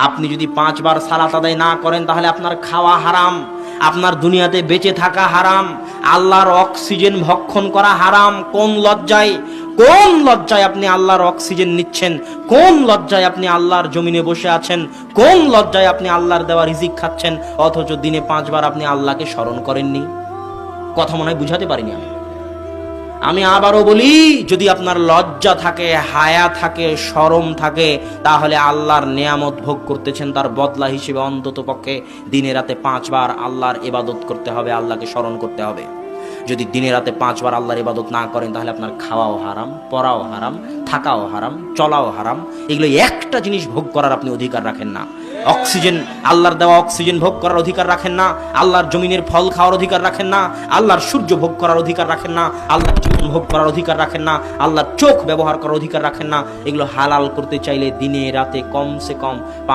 আপনি যদি 5 বার সালাত আদায় না করেন তাহলে আপনার খাওয়া হারাম, আপনার দুনিয়াতে বেঁচে থাকা হারাম, আল্লাহর অক্সিজেন ভক্ষণ করা হারাম। কোন লজ্জায় আপনি আল্লাহর অক্সিজেন নিচ্ছেন? কোন লজ্জায় আপনি আল্লাহর জমিনে বসে আছেন? কোন লজ্জায় আপনি আল্লাহর দেওয়া রিজিক খাচ্ছেন, অথচ দিনে 5 বার আপনি আল্লাহকে স্মরণ করেননি? কথা মনে হয় বুঝাতে পারিনি আমি আবারও বলি, যদি আপনার লজ্জা থাকে, হায়া থাকে, শরম থাকে, তাহলে আল্লাহর নেয়ামত ভোগ করতেছেন, তার বদলা হিসেবে অন্তত পক্ষে দিনে রাতে 5 বার আল্লাহর ইবাদত করতে হবে, আল্লাহকে স্মরণ করতে হবে। যদি দিনে রাতে 5 বার আল্লাহর ইবাদত না করেন তাহলে আপনার খাওয়াও হারাম, পড়াও হারাম, থাকাও হারাম, চলাও হারাম। এগুলো একটা জিনিস ভোগ করার আপনি অধিকার রাখেন না। অক্সিজেন, আল্লাহর দেওয়া অক্সিজেন ভোগ করার অধিকার রাখেন না, আল্লাহর জমিনের ফল খাওয়ার অধিকার রাখেন না, আল্লাহর সূর্য ভোগ করার অধিকার রাখেন না, আল্লাহর জীবন ভোগ করার অধিকার রাখেন না, আল্লাহর চোখ ব্যবহার করার অধিকার রাখেন না। এগুলো হালাল করতে চাইলে দিনে রাতে কমসে কম